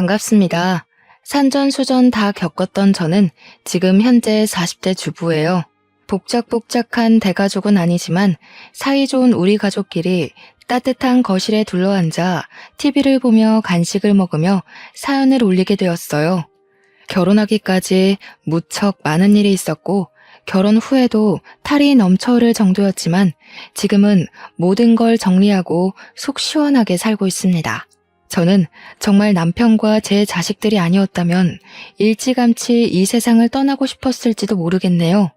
반갑습니다. 산전수전 다 겪었던 저는 지금 현재 40대 주부예요. 복작복작한 대가족은 아니지만 사이좋은 우리 가족끼리 따뜻한 거실에 둘러앉아 TV를 보며 간식을 먹으며 사연을 올리게 되었어요. 결혼하기까지 무척 많은 일이 있었고 결혼 후에도 탈이 넘쳐 흐를 정도였지만 지금은 모든 걸 정리하고 속 시원하게 살고 있습니다. 저는 정말 남편과 제 자식들이 아니었다면 일찌감치 이 세상을 떠나고 싶었을지도 모르겠네요.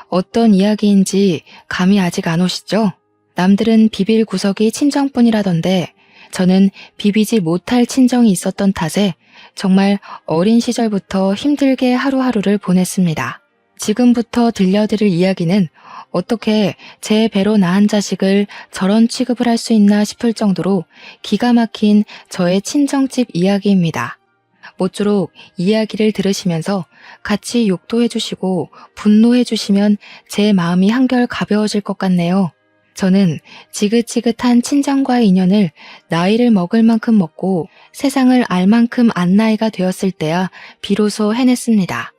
어떤 이야기인지 감이 아직 안 오시죠? 남들은 비빌 구석이 친정뿐이라던데 저는 비비지 못할 친정이 있었던 탓에 정말 어린 시절부터 힘들게 하루하루를 보냈습니다. 지금부터 들려드릴 이야기는 어떻게 제 배로 낳은 자식을 저런 취급을 할 수 있나 싶을 정도로 기가 막힌 저의 친정집 이야기입니다. 모쪼록 이야기를 들으시면서 같이 욕도 해주시고 분노해 주시면 제 마음이 한결 가벼워질 것 같네요. 저는 지긋지긋한 친정과의 인연을 나이를 먹을 만큼 먹고 세상을 알 만큼 안 나이가 되었을 때야 비로소 해냈습니다.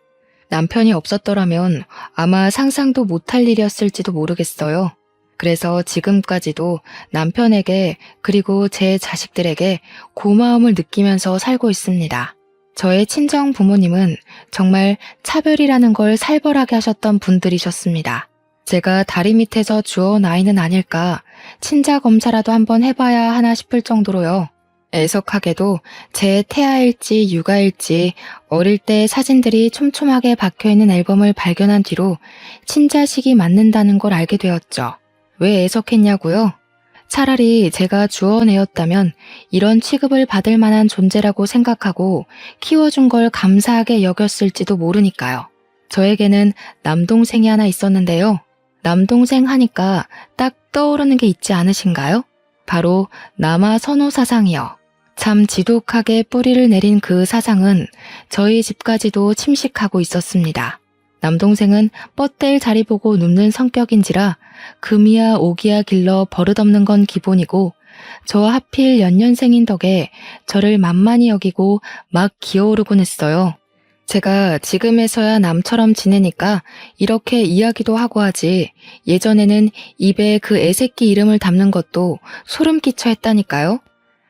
남편이 없었더라면 아마 상상도 못할 일이었을지도 모르겠어요. 그래서 지금까지도 남편에게 그리고 제 자식들에게 고마움을 느끼면서 살고 있습니다. 저의 친정 부모님은 정말 차별이라는 걸 살벌하게 하셨던 분들이셨습니다. 제가 다리 밑에서 주워온 아이는 아닐까 친자 검사라도 한번 해봐야 하나 싶을 정도로요. 애석하게도 제 태아일지 육아일지 어릴 때 사진들이 촘촘하게 박혀있는 앨범을 발견한 뒤로 친자식이 맞는다는 걸 알게 되었죠. 왜 애석했냐고요? 차라리 제가 주워내었다면 이런 취급을 받을 만한 존재라고 생각하고 키워준 걸 감사하게 여겼을지도 모르니까요. 저에게는 남동생이 하나 있었는데요. 남동생 하니까 딱 떠오르는 게 있지 않으신가요? 바로 남아 선호 사상이요. 참 지독하게 뿌리를 내린 그 사상은 저희 집까지도 침식하고 있었습니다. 남동생은 뻗댈 자리 보고 눕는 성격인지라 금이야 오기야 길러 버릇없는 건 기본이고 저 하필 연년생인 덕에 저를 만만히 여기고 막 기어오르곤 했어요. 제가 지금에서야 남처럼 지내니까 이렇게 이야기도 하고 하지 예전에는 입에 그 애새끼 이름을 담는 것도 소름 끼쳐 했다니까요.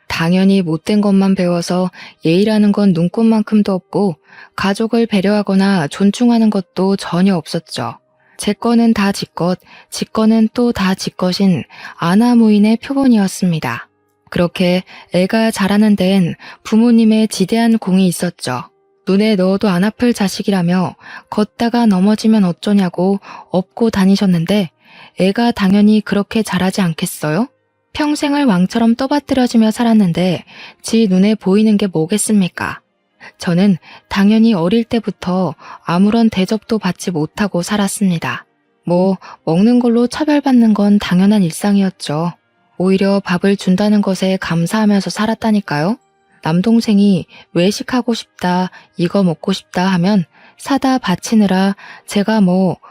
당연히 못된 것만 배워서 예의라는 건 눈꽃만큼도 없고 가족을 배려하거나 존중하는 것도 전혀 없었죠. 제 거는 다 지 것, 지 거는 또 다 지 것인 아나무인의 표본이었습니다. 그렇게 애가 자라는 데엔 부모님의 지대한 공이 있었죠. 눈에 넣어도 안 아플 자식이라며 걷다가 넘어지면 어쩌냐고 업고 다니셨는데 애가 당연히 그렇게 자라지 않겠어요? 평생을 왕처럼 떠받들여지며 살았는데 지 눈에 보이는 게 뭐겠습니까? 저는 당연히 어릴 때부터 아무런 대접도 받지 못하고 살았습니다. 먹는 걸로 처벌받는 건 당연한 일상이었죠. 오히려 밥을 준다는 것에 감사하면서 살았다니까요. 남동생이 외식하고 싶다, 이거 먹고 싶다 하면 사다 바치느라 제가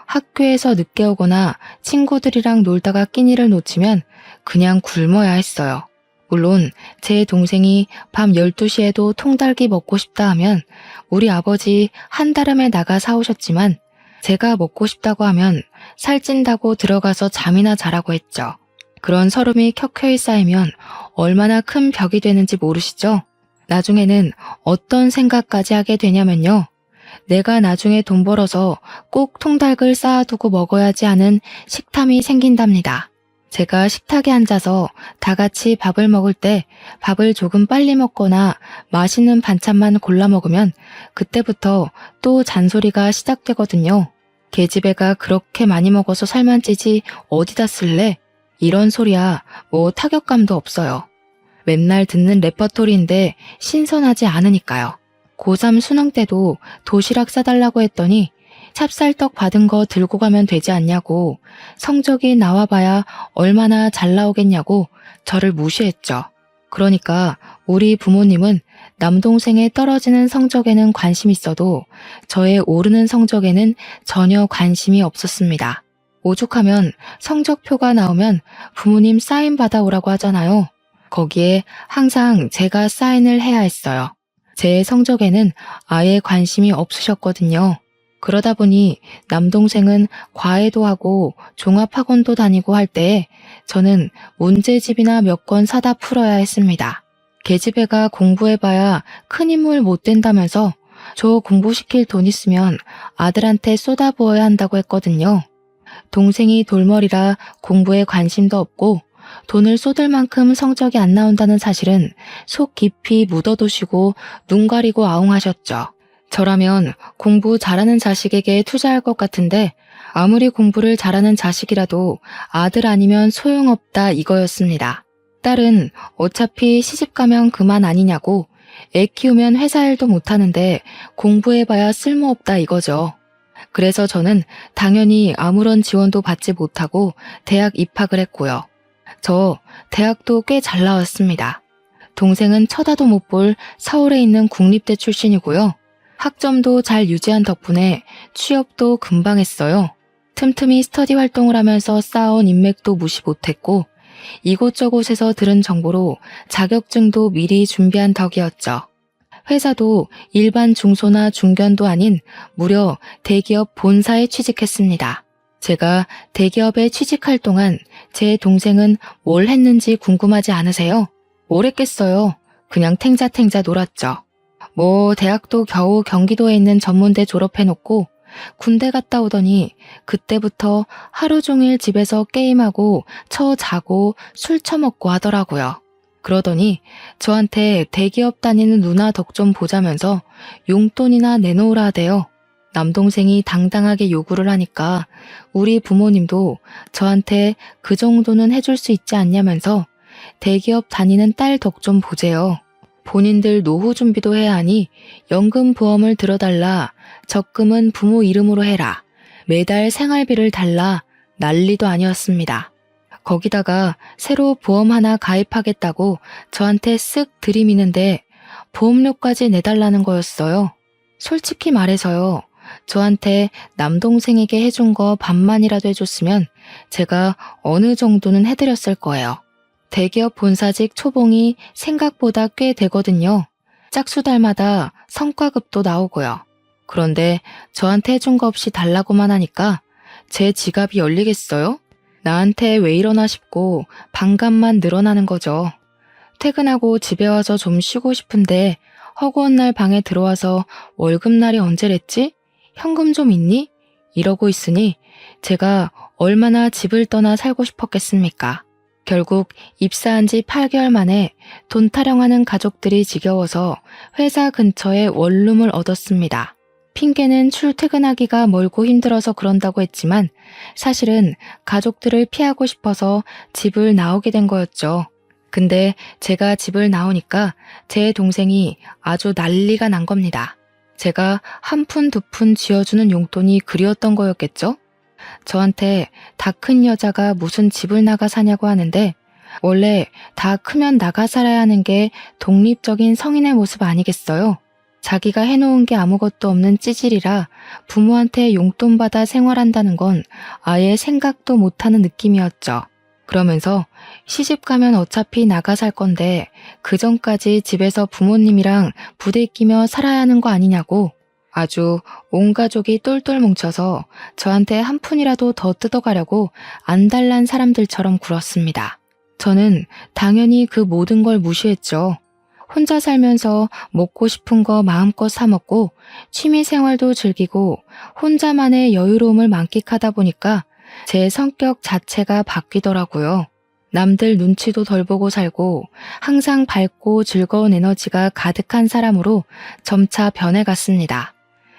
학교에서 늦게 오거나 친구들이랑 놀다가 끼니를 놓치면 그냥 굶어야 했어요. 물론 제 동생이 밤 12시에도 통닭이 먹고 싶다 하면 우리 아버지 한달음에 나가 사오셨지만 제가 먹고 싶다고 하면 살찐다고 들어가서 잠이나 자라고 했죠. 그런 서름이 켜켜이 쌓이면 얼마나 큰 벽이 되는지 모르시죠? 나중에는 어떤 생각까지 하게 되냐면요. 내가 나중에 돈 벌어서 꼭 통닭을 쌓아두고 먹어야지 하는 식탐이 생긴답니다. 제가 식탁에 앉아서 다 같이 밥을 먹을 때 밥을 조금 빨리 먹거나 맛있는 반찬만 골라 먹으면 그때부터 또 잔소리가 시작되거든요. 계집애가 그렇게 많이 먹어서 살만 찌지 어디다 쓸래? 이런 소리야 타격감도 없어요. 맨날 듣는 레퍼토리인데 신선하지 않으니까요. 고3 수능 때도 도시락 싸달라고 했더니 찹쌀떡 받은 거 들고 가면 되지 않냐고 성적이 나와봐야 얼마나 잘 나오겠냐고 저를 무시했죠. 그러니까 우리 부모님은 남동생의 떨어지는 성적에는 관심 있어도 저의 오르는 성적에는 전혀 관심이 없었습니다. 오죽하면 성적표가 나오면 부모님 사인 받아오라고 하잖아요. 거기에 항상 제가 사인을 해야 했어요. 제 성적에는 아예 관심이 없으셨거든요. 그러다 보니 남동생은 과외도 하고 종합학원도 다니고 할 때에 저는 문제집이나 몇 권 사다 풀어야 했습니다. 계집애가 공부해봐야 큰 인물 못 된다면서 저 공부시킬 돈 있으면 아들한테 쏟아부어야 한다고 했거든요. 동생이 돌머리라 공부에 관심도 없고 돈을 쏟을 만큼 성적이 안 나온다는 사실은 속 깊이 묻어두시고 눈 가리고 아웅하셨죠. 저라면 공부 잘하는 자식에게 투자할 것 같은데 아무리 공부를 잘하는 자식이라도 아들 아니면 소용없다 이거였습니다. 딸은 어차피 시집가면 그만 아니냐고 애 키우면 회사 일도 못하는데 공부해봐야 쓸모없다 이거죠. 그래서 저는 당연히 아무런 지원도 받지 못하고 대학 입학을 했고요. 저 대학도 꽤 잘 나왔습니다. 동생은 쳐다도 못 볼 서울에 있는 국립대 출신이고요. 학점도 잘 유지한 덕분에 취업도 금방 했어요. 틈틈이 스터디 활동을 하면서 쌓아온 인맥도 무시 못했고 이곳저곳에서 들은 정보로 자격증도 미리 준비한 덕이었죠. 회사도 일반 중소나 중견도 아닌 무려 대기업 본사에 취직했습니다. 제가 대기업에 취직할 동안 제 동생은 뭘 했는지 궁금하지 않으세요? 뭘 했겠어요? 그냥 탱자탱자 놀았죠. 대학도 겨우 경기도에 있는 전문대 졸업해놓고 군대 갔다 오더니 그때부터 하루 종일 집에서 게임하고 자고 술 처먹고 하더라고요. 그러더니 저한테 대기업 다니는 누나 덕 좀 보자면서 용돈이나 내놓으라 하대요. 남동생이 당당하게 요구를 하니까 우리 부모님도 저한테 그 정도는 해줄 수 있지 않냐면서 대기업 다니는 딸 덕 좀 보재요. 본인들 노후 준비도 해야 하니 연금 보험을 들어달라, 적금은 부모 이름으로 해라, 매달 생활비를 달라 난리도 아니었습니다. 거기다가 새로 보험 하나 가입하겠다고 저한테 쓱 들이미는데 보험료까지 내달라는 거였어요. 솔직히 말해서요. 저한테 남동생에게 해준 거 반만이라도 해줬으면 제가 어느 정도는 해드렸을 거예요. 대기업 본사직 초봉이 생각보다 꽤 되거든요. 짝수달마다 성과급도 나오고요. 그런데 저한테 해준 거 없이 달라고만 하니까 제 지갑이 열리겠어요? 나한테 왜 이러나 싶고 반감만 늘어나는 거죠. 퇴근하고 집에 와서 좀 쉬고 싶은데 허구한 날 방에 들어와서 월급날이 언제랬지? 현금 좀 있니? 이러고 있으니 제가 얼마나 집을 떠나 살고 싶었겠습니까? 결국 입사한 지 8개월 만에 돈 타령하는 가족들이 지겨워서 회사 근처에 원룸을 얻었습니다. 핑계는 출퇴근하기가 멀고 힘들어서 그런다고 했지만 사실은 가족들을 피하고 싶어서 집을 나오게 된 거였죠. 근데 제가 집을 나오니까 제 동생이 아주 난리가 난 겁니다. 제가 한 푼 두 푼 쥐어주는 용돈이 그리웠던 거였겠죠? 저한테 다 큰 여자가 무슨 집을 나가 사냐고 하는데 원래 다 크면 나가 살아야 하는 게 독립적인 성인의 모습 아니겠어요? 자기가 해놓은 게 아무것도 없는 찌질이라 부모한테 용돈 받아 생활한다는 건 아예 생각도 못하는 느낌이었죠. 그러면서 시집가면 어차피 나가 살 건데 그 전까지 집에서 부모님이랑 부대끼며 살아야 하는 거 아니냐고 아주 온 가족이 똘똘 뭉쳐서 저한테 한 푼이라도 더 뜯어가려고 안달난 사람들처럼 굴었습니다. 저는 당연히 그 모든 걸 무시했죠. 혼자 살면서 먹고 싶은 거 마음껏 사 먹고 취미 생활도 즐기고 혼자만의 여유로움을 만끽하다 보니까 제 성격 자체가 바뀌더라고요. 남들 눈치도 덜 보고 살고 항상 밝고 즐거운 에너지가 가득한 사람으로 점차 변해갔습니다.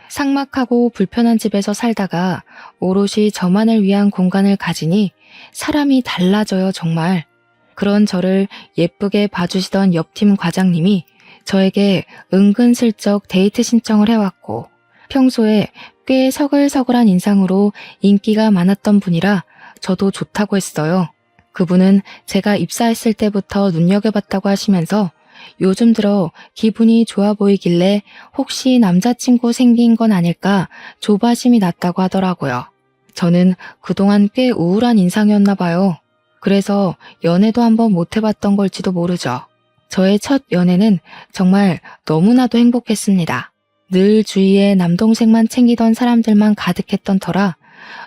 삭막하고 불편한 집에서 살다가 오롯이 저만을 위한 공간을 가지니 사람이 달라져요, 정말. 그런 저를 예쁘게 봐주시던 옆팀 과장님이 저에게 은근슬쩍 데이트 신청을 해왔고 평소에 꽤 서글서글한 인상으로 인기가 많았던 분이라 저도 좋다고 했어요. 그분은 제가 입사했을 때부터 눈여겨봤다고 하시면서 요즘 들어 기분이 좋아 보이길래 혹시 남자친구 생긴 건 아닐까 조바심이 났다고 하더라고요. 저는 그동안 꽤 우울한 인상이었나 봐요. 그래서 연애도 한번 못 해봤던 걸지도 모르죠. 저의 첫 연애는 정말 너무나도 행복했습니다. 늘 주위에 남동생만 챙기던 사람들만 가득했던 터라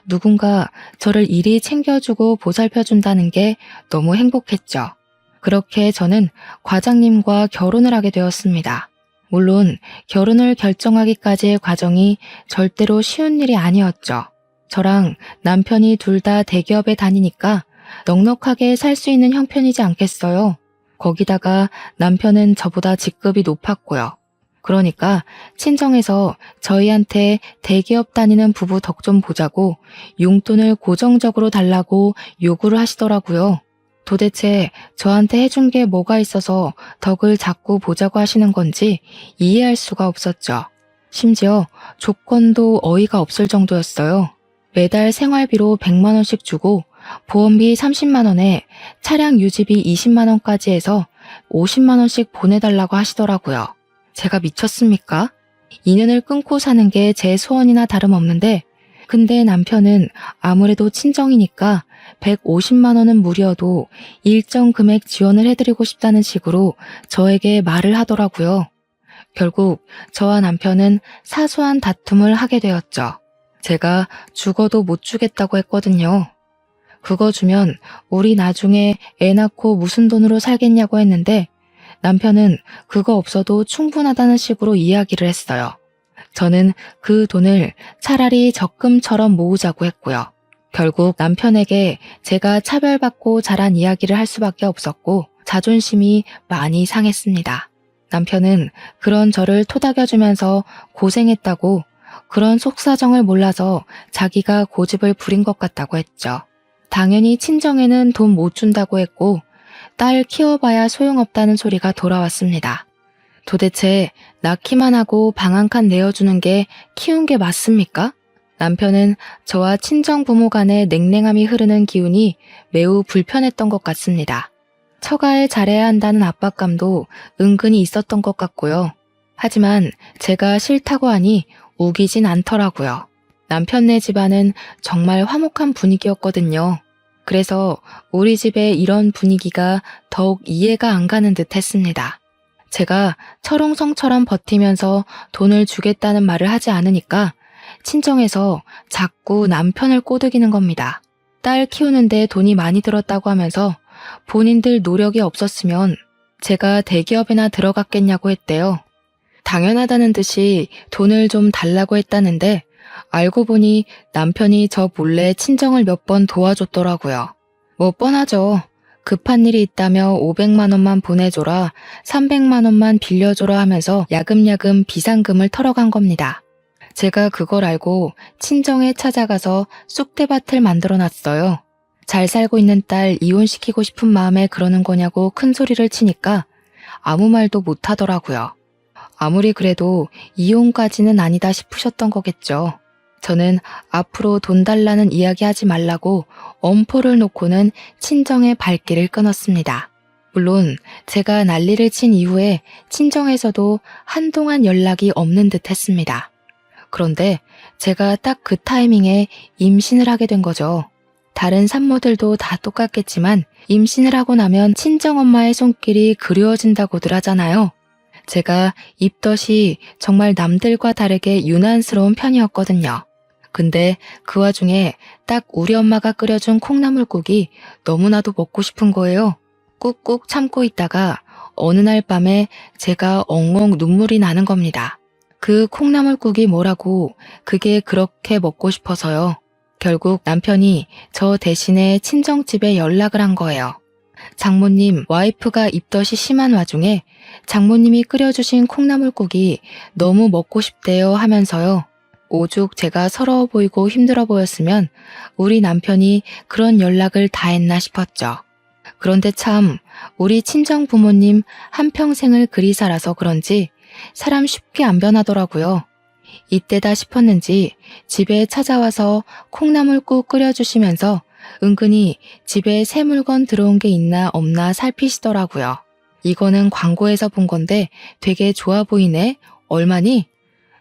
누군가 저를 이리 챙겨주고 보살펴준다는 게 너무 행복했죠. 그렇게 저는 과장님과 결혼을 하게 되었습니다. 물론 결혼을 결정하기까지의 과정이 절대로 쉬운 일이 아니었죠. 저랑 남편이 둘 다 대기업에 다니니까 넉넉하게 살 수 있는 형편이지 않겠어요. 거기다가 남편은 저보다 직급이 높았고요. 그러니까 친정에서 저희한테 대기업 다니는 부부 덕 좀 보자고 용돈을 고정적으로 달라고 요구를 하시더라고요. 도대체 저한테 해준 게 뭐가 있어서 덕을 자꾸 보자고 하시는 건지 이해할 수가 없었죠. 심지어 조건도 어이가 없을 정도였어요. 매달 생활비로 100만 원씩 주고 보험비 30만 원에 차량 유지비 20만 원까지 해서 50만 원씩 보내달라고 하시더라고요. 제가 미쳤습니까? 인연을 끊고 사는 게 제 소원이나 다름없는데 근데 남편은 아무래도 친정이니까 150만 원은 무리여도 일정 금액 지원을 해드리고 싶다는 식으로 저에게 말을 하더라고요. 결국 저와 남편은 사소한 다툼을 하게 되었죠. 제가 죽어도 못 주겠다고 했거든요. 그거 주면 우리 나중에 애 낳고 무슨 돈으로 살겠냐고 했는데 남편은 그거 없어도 충분하다는 식으로 이야기를 했어요. 저는 그 돈을 차라리 적금처럼 모으자고 했고요. 결국 남편에게 제가 차별받고 자란 이야기를 할 수밖에 없었고 자존심이 많이 상했습니다. 남편은 그런 저를 토닥여주면서 고생했다고 그런 속사정을 몰라서 자기가 고집을 부린 것 같다고 했죠. 당연히 친정에는 돈 못 준다고 했고 딸 키워봐야 소용없다는 소리가 돌아왔습니다. 도대체 낳기만 하고 방 한 칸 내어주는 게 키운 게 맞습니까? 남편은 저와 친정 부모 간의 냉랭함이 흐르는 기운이 매우 불편했던 것 같습니다. 처가에 잘해야 한다는 압박감도 은근히 있었던 것 같고요. 하지만 제가 싫다고 하니 우기진 않더라고요. 남편네 집안은 정말 화목한 분위기였거든요. 그래서 우리 집의 이런 분위기가 더욱 이해가 안 가는 듯 했습니다. 제가 철옹성처럼 버티면서 돈을 주겠다는 말을 하지 않으니까 친정에서 자꾸 남편을 꼬드기는 겁니다. 딸 키우는데 돈이 많이 들었다고 하면서 본인들 노력이 없었으면 제가 대기업에나 들어갔겠냐고 했대요. 당연하다는 듯이 돈을 좀 달라고 했다는데 알고 보니 남편이 저 몰래 친정을 몇 번 도와줬더라고요. 뭐 뻔하죠. 급한 일이 있다며 500만 원만 보내줘라, 300만 원만 빌려줘라 하면서 야금야금 비상금을 털어간 겁니다. 제가 그걸 알고 친정에 찾아가서 쑥대밭을 만들어놨어요. 잘 살고 있는 딸 이혼시키고 싶은 마음에 그러는 거냐고 큰 소리를 치니까 아무 말도 못하더라고요. 아무리 그래도 이혼까지는 아니다 싶으셨던 거겠죠. 저는 앞으로 돈 달라는 이야기 하지 말라고 엄포를 놓고는 친정의 발길을 끊었습니다. 물론 제가 난리를 친 이후에 친정에서도 한동안 연락이 없는 듯 했습니다. 그런데 제가 딱 그 타이밍에 임신을 하게 된 거죠. 다른 산모들도 다 똑같겠지만 임신을 하고 나면 친정엄마의 손길이 그리워진다고들 하잖아요. 제가 입덧이 정말 남들과 다르게 유난스러운 편이었거든요. 근데 그 와중에 딱 우리 엄마가 끓여준 콩나물국이 너무나도 먹고 싶은 거예요. 꾹꾹 참고 있다가 어느 날 밤에 제가 엉엉 눈물이 나는 겁니다. 그 콩나물국이 뭐라고 그게 그렇게 먹고 싶어서요. 결국 남편이 저 대신에 친정집에 연락을 한 거예요. 장모님, 와이프가 입덧이 심한 와중에 장모님이 끓여주신 콩나물국이 너무 먹고 싶대요 하면서요. 오죽 제가 서러워 보이고 힘들어 보였으면 우리 남편이 그런 연락을 다 했나 싶었죠. 그런데 참 우리 친정 부모님 한평생을 그리 살아서 그런지 사람 쉽게 안 변하더라고요. 이때다 싶었는지 집에 찾아와서 콩나물국 끓여주시면서 은근히 집에 새 물건 들어온 게 있나 없나 살피시더라고요. 이거는 광고에서 본 건데 되게 좋아 보이네? 얼마니?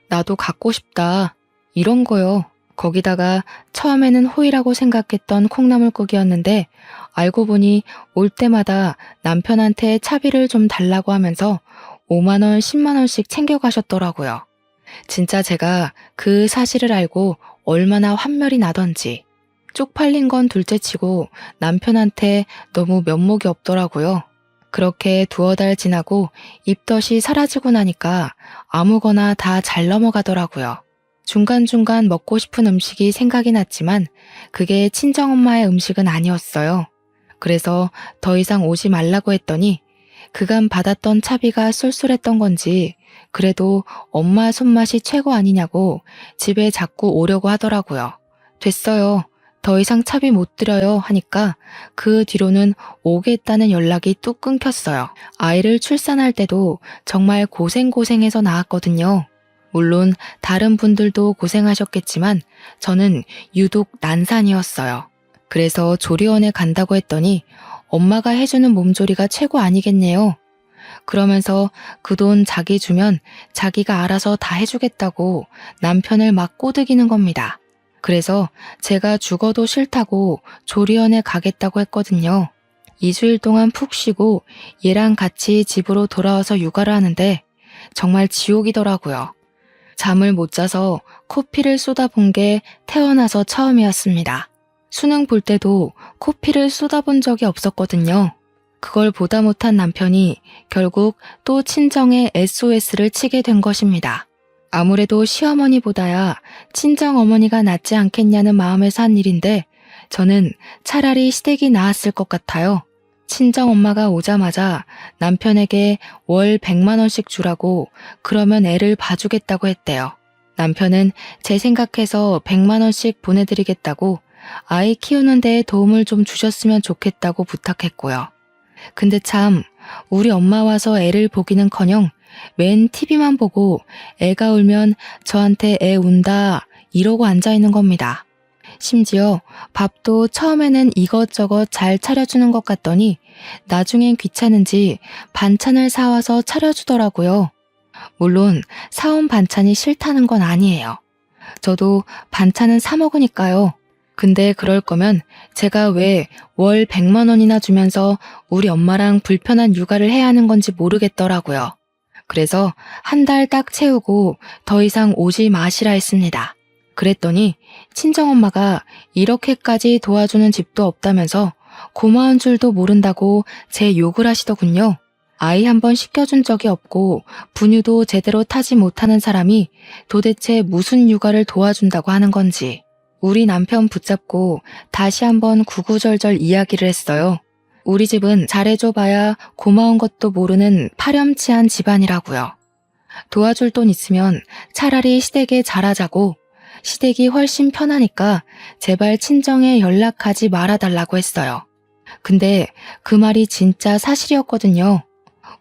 나도 갖고 싶다. 이런 거요. 거기다가 처음에는 호의라고 생각했던 콩나물국이었는데 알고 보니 올 때마다 남편한테 차비를 좀 달라고 하면서 5만 원, 10만 원씩 챙겨가셨더라고요. 진짜 제가 그 사실을 알고 얼마나 환멸이 나던지 쪽팔린 건 둘째치고 남편한테 너무 면목이 없더라고요. 그렇게 두어 달 지나고 입덧이 사라지고 나니까 아무거나 다 잘 넘어가더라고요. 중간중간 먹고 싶은 음식이 생각이 났지만 그게 친정엄마의 음식은 아니었어요. 그래서 더 이상 오지 말라고 했더니 그간 받았던 차비가 쏠쏠했던 건지 그래도 엄마 손맛이 최고 아니냐고 집에 자꾸 오려고 하더라고요. 됐어요. 더 이상 차비 못 드려요 하니까 그 뒤로는 오겠다는 연락이 뚝 끊겼어요. 아이를 출산할 때도 정말 고생해서 낳았거든요. 물론 다른 분들도 고생하셨겠지만 저는 유독 난산이었어요. 그래서 조리원에 간다고 했더니 엄마가 해주는 몸조리가 최고 아니겠네요. 그러면서 그 돈 자기 주면 자기가 알아서 다 해주겠다고 남편을 막 꼬드기는 겁니다. 그래서 제가 죽어도 싫다고 조리원에 가겠다고 했거든요. 2주일 동안 푹 쉬고 얘랑 같이 집으로 돌아와서 육아를 하는데 정말 지옥이더라고요. 잠을 못 자서 코피를 쏟아본 게 태어나서 처음이었습니다. 수능 볼 때도 코피를 쏟아본 적이 없었거든요. 그걸 보다 못한 남편이 결국 또 친정에 SOS를 치게 된 것입니다. 아무래도 시어머니보다야 친정어머니가 낫지 않겠냐는 마음에서 한 일인데 저는 차라리 시댁이 나았을 것 같아요. 친정엄마가 오자마자 남편에게 월 100만 원씩 주라고 그러면 애를 봐주겠다고 했대요. 남편은 제 생각해서 100만 원씩 보내드리겠다고 아이 키우는 데에 도움을 좀 주셨으면 좋겠다고 부탁했고요. 근데 참 우리 엄마 와서 애를 보기는커녕 맨 TV만 보고 애가 울면 저한테 애 운다 이러고 앉아있는 겁니다. 심지어 밥도 처음에는 이것저것 잘 차려주는 것 같더니 나중엔 귀찮은지 반찬을 사와서 차려주더라고요. 물론 사온 반찬이 싫다는 건 아니에요. 저도 반찬은 사 먹으니까요. 근데 그럴 거면 제가 왜 월 100만 원이나 주면서 우리 엄마랑 불편한 육아를 해야 하는 건지 모르겠더라고요. 그래서 한 달 딱 채우고 더 이상 오지 마시라 했습니다. 그랬더니 친정엄마가 이렇게까지 도와주는 집도 없다면서 고마운 줄도 모른다고 제 욕을 하시더군요. 아이 한 번 시켜준 적이 없고 분유도 제대로 타지 못하는 사람이 도대체 무슨 육아를 도와준다고 하는 건지. 우리 남편 붙잡고 다시 한번 구구절절 이야기를 했어요. 우리 집은 잘해줘봐야 고마운 것도 모르는 파렴치한 집안이라고요. 도와줄 돈 있으면 차라리 시댁에 잘하자고 시댁이 훨씬 편하니까 제발 친정에 연락하지 말아달라고 했어요. 근데 그 말이 진짜 사실이었거든요.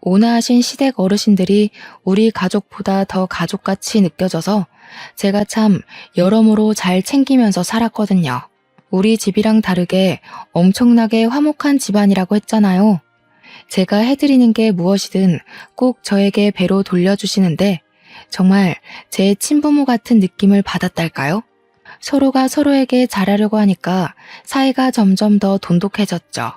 온화하신 시댁 어르신들이 우리 가족보다 더 가족같이 느껴져서 제가 참 여러모로 잘 챙기면서 살았거든요. 우리 집이랑 다르게 엄청나게 화목한 집안이라고 했잖아요. 제가 해드리는 게 무엇이든 꼭 저에게 배로 돌려주시는데 정말 제 친부모 같은 느낌을 받았달까요? 서로가 서로에게 잘하려고 하니까 사이가 점점 더 돈독해졌죠.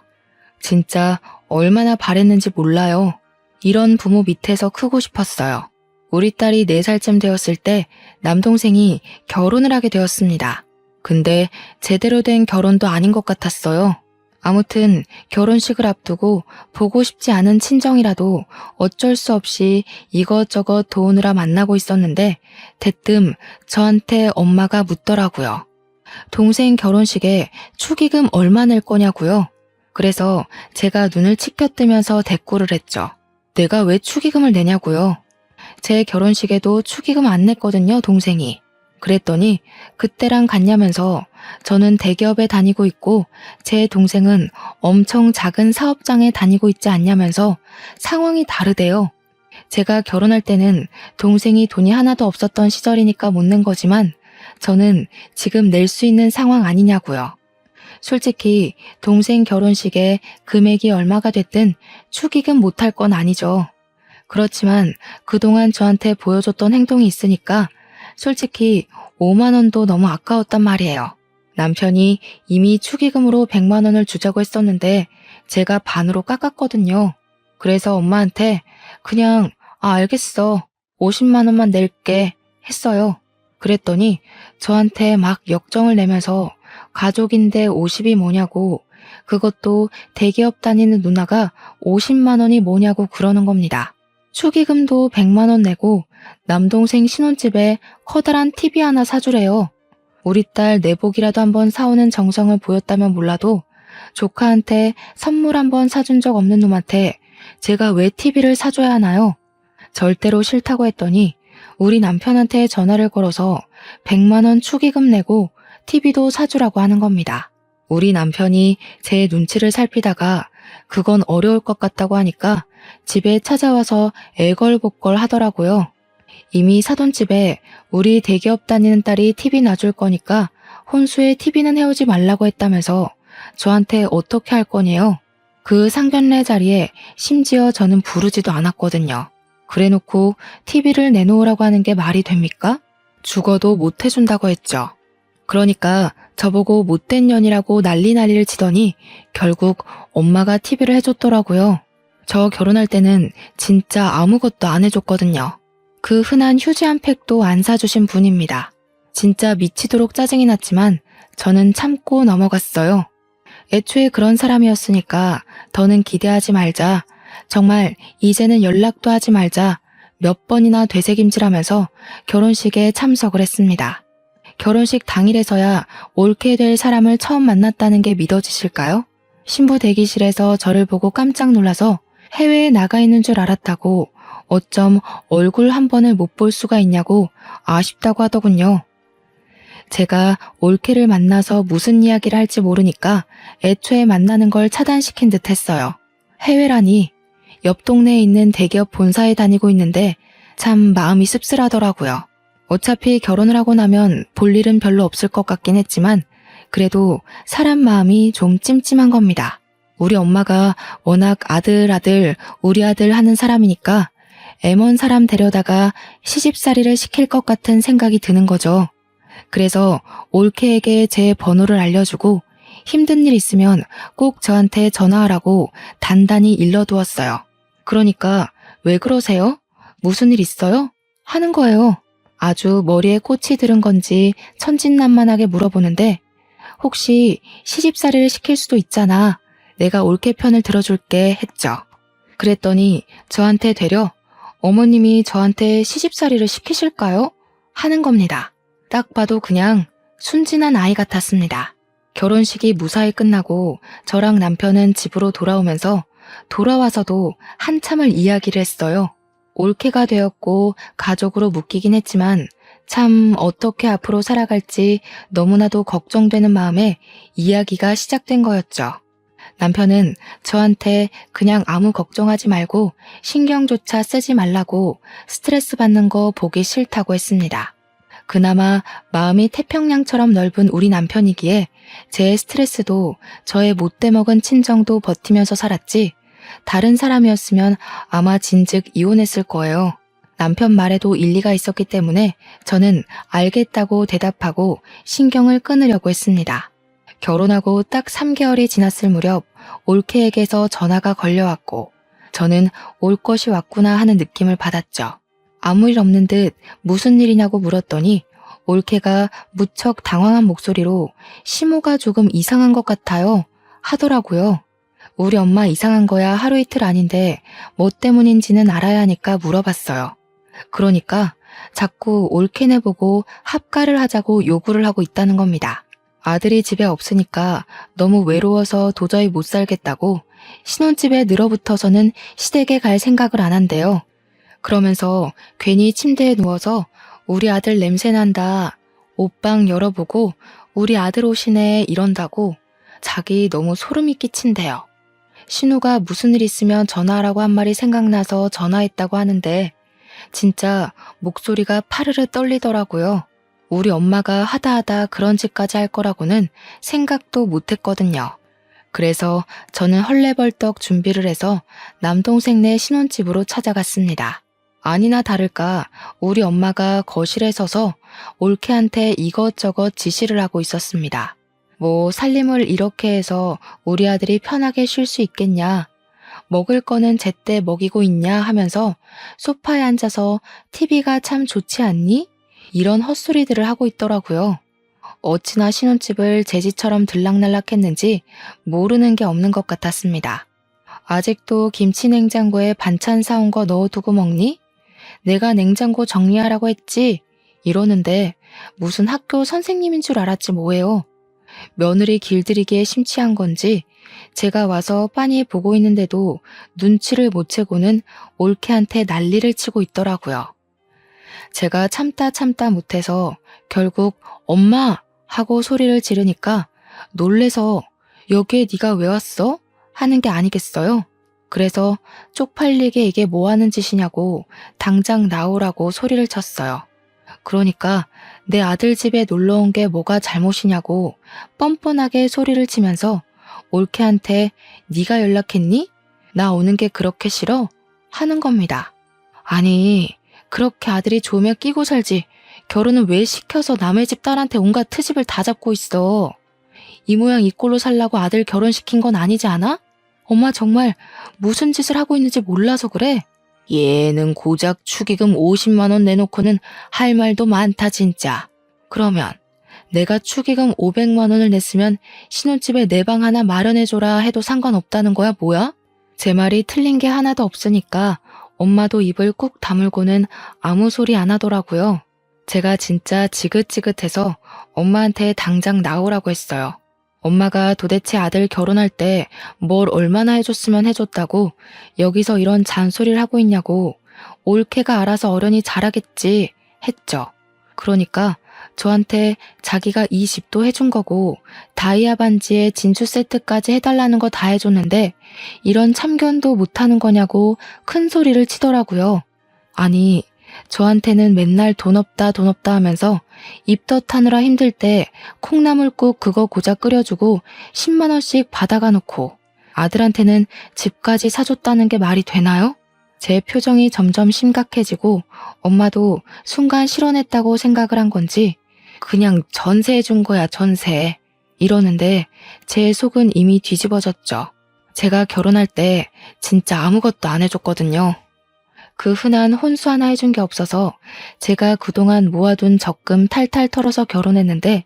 진짜 얼마나 바랬는지 몰라요. 이런 부모 밑에서 크고 싶었어요. 우리 딸이 4살쯤 되었을 때 남동생이 결혼을 하게 되었습니다. 근데 제대로 된 결혼도 아닌 것 같았어요. 아무튼 결혼식을 앞두고 보고 싶지 않은 친정이라도 어쩔 수 없이 이것저것 도우느라 만나고 있었는데 대뜸 저한테 엄마가 묻더라고요. 동생 결혼식에 축의금 얼마 낼 거냐고요. 그래서 제가 눈을 치켜뜨면서 대꾸를 했죠. 내가 왜 축의금을 내냐고요. 제 결혼식에도 축의금 안 냈거든요, 동생이. 그랬더니 그때랑 같냐면서 저는 대기업에 다니고 있고 제 동생은 엄청 작은 사업장에 다니고 있지 않냐면서 상황이 다르대요. 제가 결혼할 때는 동생이 돈이 하나도 없었던 시절이니까 못 낸 거지만 저는 지금 낼 수 있는 상황 아니냐고요. 솔직히 동생 결혼식에 금액이 얼마가 됐든 축의금 못할 건 아니죠. 그렇지만 그동안 저한테 보여줬던 행동이 있으니까 솔직히 5만 원도 너무 아까웠단 말이에요. 남편이 이미 축의금으로 100만 원을 주자고 했었는데 제가 반으로 깎았거든요. 그래서 엄마한테 그냥 알겠어. 50만 원만 낼게 했어요. 그랬더니 저한테 막 역정을 내면서 가족인데 50이 뭐냐고, 그것도 대기업 다니는 누나가 50만 원이 뭐냐고 그러는 겁니다. 축의금도 100만 원 내고 남동생 신혼집에 커다란 TV 하나 사주래요. 우리 딸 내복이라도 한번 사오는 정성을 보였다면 몰라도 조카한테 선물 한번 사준 적 없는 놈한테 제가 왜 TV를 사줘야 하나요? 절대로 싫다고 했더니 우리 남편한테 전화를 걸어서 100만 원 축의금 내고 TV도 사주라고 하는 겁니다. 우리 남편이 제 눈치를 살피다가 그건 어려울 것 같다고 하니까 집에 찾아와서 애걸복걸 하더라고요. 이미 사돈 집에 우리 대기업 다니는 딸이 TV 놔줄 거니까 혼수에 TV는 해오지 말라고 했다면서 저한테 어떻게 할 거냐요. 그 상견례 자리에 심지어 저는 부르지도 않았거든요. 그래놓고 TV를 내놓으라고 하는 게 말이 됩니까? 죽어도 못 해준다고 했죠. 그러니까 저보고 못된 년이라고 난리를 치더니 결국 엄마가 TV를 해줬더라고요. 저 결혼할 때는 진짜 아무것도 안 해줬거든요. 그 흔한 휴지 한 팩도 안 사주신 분입니다. 진짜 미치도록 짜증이 났지만 저는 참고 넘어갔어요. 애초에 그런 사람이었으니까 더는 기대하지 말자, 정말 이제는 연락도 하지 말자 몇 번이나 되새김질하면서 결혼식에 참석을 했습니다. 결혼식 당일에서야 옳게 될 사람을 처음 만났다는 게 믿어지실까요? 신부 대기실에서 저를 보고 깜짝 놀라서 해외에 나가 있는 줄 알았다고, 어쩜 얼굴 한 번을 못 볼 수가 있냐고 아쉽다고 하더군요. 제가 올케를 만나서 무슨 이야기를 할지 모르니까 애초에 만나는 걸 차단시킨 듯 했어요. 해외라니, 옆 동네에 있는 대기업 본사에 다니고 있는데 참 마음이 씁쓸하더라고요. 어차피 결혼을 하고 나면 볼 일은 별로 없을 것 같긴 했지만 그래도 사람 마음이 좀 찜찜한 겁니다. 우리 엄마가 워낙 아들 우리 아들 하는 사람이니까 애먼 사람 데려다가 시집살이를 시킬 것 같은 생각이 드는 거죠. 그래서 올케에게 제 번호를 알려주고 힘든 일 있으면 꼭 저한테 전화하라고 단단히 일러두었어요. 그러니까 왜 그러세요? 무슨 일 있어요? 하는 거예요. 아주 머리에 꽃이 들은 건지 천진난만하게 물어보는데 혹시 시집살이를 시킬 수도 있잖아. 내가 올케 편을 들어줄게 했죠. 그랬더니 저한테 되려 어머님이 저한테 시집살이를 시키실까요? 하는 겁니다. 딱 봐도 그냥 순진한 아이 같았습니다. 결혼식이 무사히 끝나고 저랑 남편은 집으로 돌아오면서 돌아와서도 한참을 이야기를 했어요. 올케가 되었고 가족으로 묶이긴 했지만 참 어떻게 앞으로 살아갈지 너무나도 걱정되는 마음에 이야기가 시작된 거였죠. 남편은 저한테 그냥 아무 걱정하지 말고 신경조차 쓰지 말라고 스트레스 받는 거 보기 싫다고 했습니다. 그나마 마음이 태평양처럼 넓은 우리 남편이기에 제 스트레스도 저의 못돼 먹은 친정도 버티면서 살았지, 다른 사람이었으면 아마 진즉 이혼했을 거예요. 남편 말에도 일리가 있었기 때문에 저는 알겠다고 대답하고 신경을 끊으려고 했습니다. 결혼하고 딱 3개월이 지났을 무렵 올케에게서 전화가 걸려왔고 저는 올 것이 왔구나 하는 느낌을 받았죠. 아무 일 없는 듯 무슨 일이냐고 물었더니 올케가 무척 당황한 목소리로 시모가 조금 이상한 것 같아요 하더라고요. 우리 엄마 이상한 거야 하루 이틀 아닌데 뭐 때문인지는 알아야 하니까 물어봤어요. 그러니까 자꾸 올케네 보고 합가를 하자고 요구를 하고 있다는 겁니다. 아들이 집에 없으니까 너무 외로워서 도저히 못 살겠다고 신혼집에 늘어붙어서는 시댁에 갈 생각을 안 한대요. 그러면서 괜히 침대에 누워서 우리 아들 냄새 난다, 옷방 열어보고 우리 아들 오시네 이런다고 자기 너무 소름이 끼친대요. 신우가 무슨 일 있으면 전화하라고 한 말이 생각나서 전화했다고 하는데 진짜 목소리가 파르르 떨리더라고요. 우리 엄마가 하다 그런 짓까지 할 거라고는 생각도 못했거든요. 그래서 저는 헐레벌떡 준비를 해서 남동생네 신혼집으로 찾아갔습니다. 아니나 다를까 우리 엄마가 거실에 서서 올케한테 이것저것 지시를 하고 있었습니다. 뭐 살림을 이렇게 해서 우리 아들이 편하게 쉴 수 있겠냐, 먹을 거는 제때 먹이고 있냐 하면서 소파에 앉아서 TV가 참 좋지 않니? 이런 헛소리들을 하고 있더라고요. 어찌나 신혼집을 제 집처럼 들락날락했는지 모르는 게 없는 것 같았습니다. 아직도 김치 냉장고에 반찬 사온 거 넣어두고 먹니? 내가 냉장고 정리하라고 했지? 이러는데 무슨 학교 선생님인 줄 알았지 뭐예요. 며느리 길들이기에 심취한 건지 제가 와서 빤히 보고 있는데도 눈치를 못 채고는 올케한테 난리를 치고 있더라고요. 제가 참다 못해서 결국 엄마 하고 소리를 지르니까 놀래서 여기에 네가 왜 왔어? 하는 게 아니겠어요? 그래서 쪽팔리게 이게 뭐 하는 짓이냐고 당장 나오라고 소리를 쳤어요. 그러니까 내 아들 집에 놀러 온 게 뭐가 잘못이냐고 뻔뻔하게 소리를 치면서 올케한테 네가 연락했니? 나 오는 게 그렇게 싫어? 하는 겁니다. 아니, 그렇게 아들이 좋으면 끼고 살지 결혼은 왜 시켜서 남의 집 딸한테 온갖 트집을 다 잡고 있어. 이 모양 이 꼴로 살라고 아들 결혼시킨 건 아니지 않아? 엄마 정말 무슨 짓을 하고 있는지 몰라서 그래. 얘는 고작 축의금 50만 원 내놓고는 할 말도 많다 진짜. 그러면 내가 축의금 500만 원을 냈으면 신혼집에 내 방 하나 마련해줘라 해도 상관없다는 거야 뭐야? 제 말이 틀린 게 하나도 없으니까 엄마도 입을 꾹 다물고는 아무 소리 안 하더라고요. 제가 진짜 지긋지긋해서 엄마한테 당장 나오라고 했어요. 엄마가 도대체 아들 결혼할 때 뭘 얼마나 해줬으면 해줬다고 여기서 이런 잔소리를 하고 있냐고, 올케가 알아서 어련히 잘하겠지 했죠. 그러니까 저한테 자기가 이 집도 해준 거고 다이아 반지에 진주 세트까지 해달라는 거 다 해줬는데 이런 참견도 못하는 거냐고 큰 소리를 치더라고요. 아니, 저한테는 맨날 돈 없다 하면서 입덧하느라 힘들 때 콩나물국 그거 고작 끓여주고 10만 원씩 받아가 놓고 아들한테는 집까지 사줬다는 게 말이 되나요? 제 표정이 점점 심각해지고 엄마도 순간 실언했다고 생각을 한 건지 그냥 전세해 준 거야 전세 이러는데 제 속은 이미 뒤집어졌죠. 제가 결혼할 때 진짜 아무것도 안 해줬거든요. 그 흔한 혼수 하나 해준 게 없어서 제가 그동안 모아둔 적금 탈탈 털어서 결혼했는데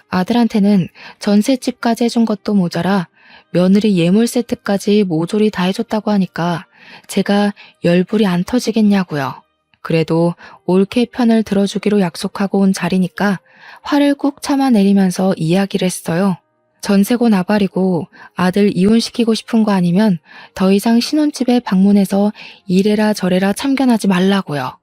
아들한테는 전셋집까지 해준 것도 모자라 며느리 예물 세트까지 모조리 다 해줬다고 하니까 제가 열불이 안 터지겠냐고요. 그래도 올케 편을 들어주기로 약속하고 온 자리니까 화를 꾹 참아내리면서 이야기를 했어요. 전세고 나발이고 아들 이혼시키고 싶은 거 아니면 더 이상 신혼집에 방문해서 이래라 저래라 참견하지 말라고요.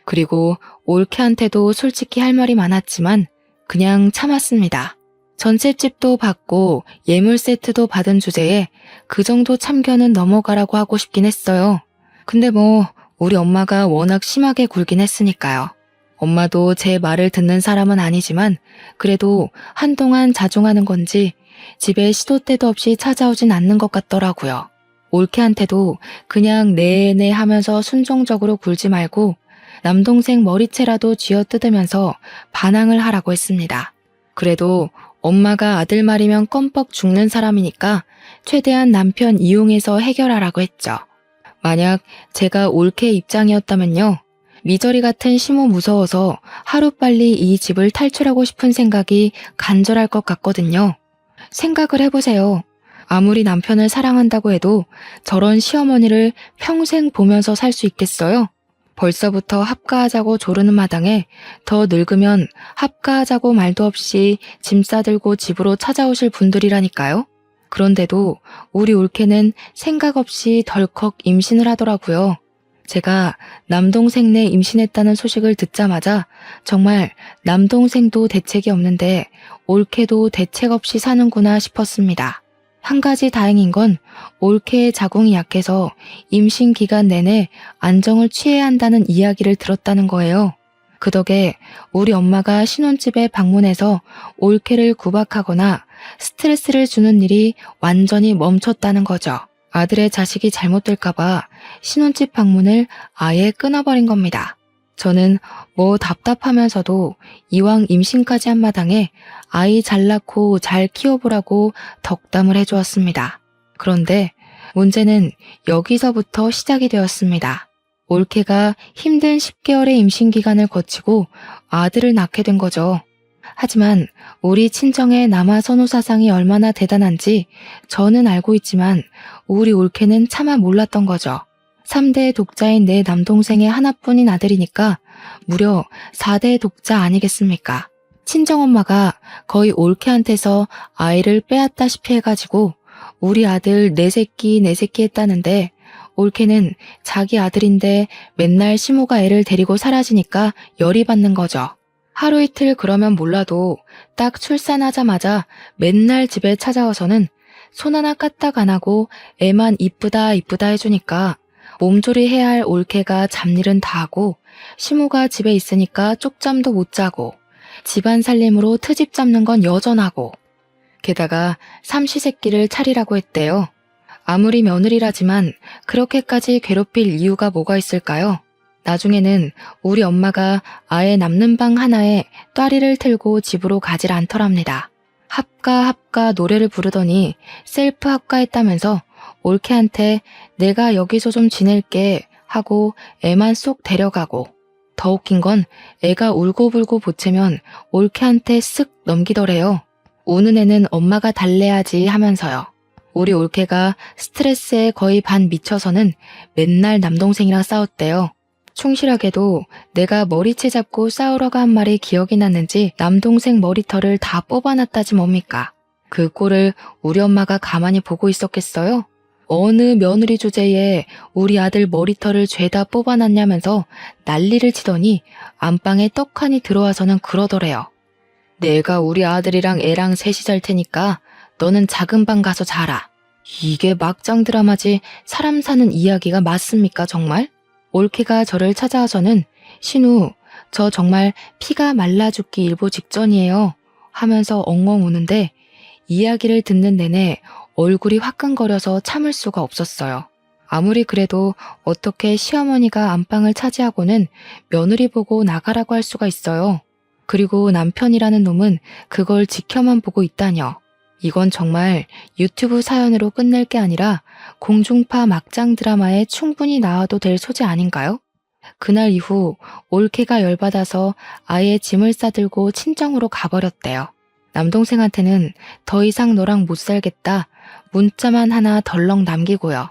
그리고 올케한테도 솔직히 할 말이 많았지만 그냥 참았습니다. 전셋집도 받고 예물 세트도 받은 주제에 그 정도 참견은 넘어가라고 하고 싶긴 했어요. 근데 뭐 우리 엄마가 워낙 심하게 굴긴 했으니까요. 엄마도 제 말을 듣는 사람은 아니지만 그래도 한동안 자중하는 건지 집에 시도 때도 없이 찾아오진 않는 것 같더라고요. 올케한테도 그냥 네네 하면서 순종적으로 굴지 말고 남동생 머리채라도 쥐어뜯으면서 반항을 하라고 했습니다. 그래도 엄마가 아들 말이면 껌뻑 죽는 사람이니까 최대한 남편 이용해서 해결하라고 했죠. 만약 제가 올케 입장이었다면요. 미저리 같은 시모 무서워서 하루빨리 이 집을 탈출하고 싶은 생각이 간절할 것 같거든요. 생각을 해보세요. 아무리 남편을 사랑한다고 해도 저런 시어머니를 평생 보면서 살 수 있겠어요? 벌써부터 합가하자고 조르는 마당에 더 늙으면 합가하자고 말도 없이 짐 싸들고 집으로 찾아오실 분들이라니까요. 그런데도 우리 올케는 생각 없이 덜컥 임신을 하더라고요. 제가 남동생네 임신했다는 소식을 듣자마자 정말 남동생도 대책이 없는데 올케도 대책 없이 사는구나 싶었습니다. 한 가지 다행인 건 올케의 자궁이 약해서 임신 기간 내내 안정을 취해야 한다는 이야기를 들었다는 거예요. 그 덕에 우리 엄마가 신혼집에 방문해서 올케를 구박하거나 스트레스를 주는 일이 완전히 멈췄다는 거죠. 아들의 자식이 잘못될까봐 신혼집 방문을 아예 끊어버린 겁니다. 저는 뭐 답답하면서도 이왕 임신까지 한 마당에 아이 잘 낳고 잘 키워보라고 덕담을 해주었습니다. 그런데 문제는 여기서부터 시작이 되었습니다. 올케가 힘든 10개월의 임신 기간을 거치고 아들을 낳게 된 거죠. 하지만 우리 친정의 남아 선호 사상이 얼마나 대단한지 저는 알고 있지만 우리 올케는 차마 몰랐던 거죠. 3대 독자인 내 남동생의 하나뿐인 아들이니까 무려 4대 독자 아니겠습니까? 친정엄마가 거의 올케한테서 아이를 빼앗다시피 해가지고 우리 아들 내 새끼 했다는데 올케는 자기 아들인데 맨날 시모가 애를 데리고 사라지니까 열이 받는 거죠. 하루 이틀 그러면 몰라도 딱 출산하자마자 맨날 집에 찾아와서는 손 하나 까딱 안 하고 애만 이쁘다 해주니까 몸조리 해야 할 올케가 잡일은 다 하고 시모가 집에 있으니까 쪽잠도 못 자고 집안 살림으로 트집 잡는 건 여전하고 게다가 삼시세끼를 차리라고 했대요. 아무리 며느리라지만 그렇게까지 괴롭힐 이유가 뭐가 있을까요? 나중에는 우리 엄마가 아예 남는 방 하나에 또아리를 틀고 집으로 가질 않더랍니다. 합가 노래를 부르더니 셀프 합가했다면서 올케한테 내가 여기서 좀 지낼게 하고 애만 쏙 데려가고 더 웃긴 건 애가 울고불고 보채면 올케한테 쓱 넘기더래요. 우는 애는 엄마가 달래야지 하면서요. 우리 올케가 스트레스에 거의 반 미쳐서는 맨날 남동생이랑 싸웠대요. 충실하게도 내가 머리채 잡고 싸우러가 한 말이 기억이 났는지 남동생 머리털을 다 뽑아놨다지 뭡니까? 그 꼴을 우리 엄마가 가만히 보고 있었겠어요? 어느 며느리 주제에 우리 아들 머리털을 죄다 뽑아놨냐면서 난리를 치더니 안방에 떡하니 들어와서는 그러더래요. 내가 우리 아들이랑 애랑 셋이 잘 테니까 너는 작은 방 가서 자라. 이게 막장 드라마지 사람 사는 이야기가 맞습니까 정말? 올케가 저를 찾아와서는 신우, 저 정말 피가 말라 죽기 일보 직전이에요 하면서 엉엉 우는데 이야기를 듣는 내내 얼굴이 화끈거려서 참을 수가 없었어요. 아무리 그래도 어떻게 시어머니가 안방을 차지하고는 며느리 보고 나가라고 할 수가 있어요. 그리고 남편이라는 놈은 그걸 지켜만 보고 있다뇨. 이건 정말 유튜브 사연으로 끝낼 게 아니라 공중파 막장 드라마에 충분히 나와도 될 소재 아닌가요? 그날 이후 올케가 열받아서 아예 짐을 싸들고 친정으로 가버렸대요. 남동생한테는 더 이상 너랑 못 살겠다 문자만 하나 덜렁 남기고요.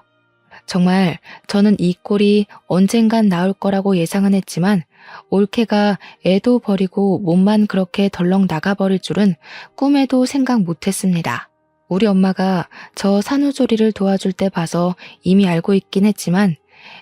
정말 저는 이 꼴이 언젠간 나올 거라고 예상은 했지만 올케가 애도 버리고 몸만 그렇게 덜렁 나가버릴 줄은 꿈에도 생각 못했습니다. 우리 엄마가 저 산후조리를 도와줄 때 봐서 이미 알고 있긴 했지만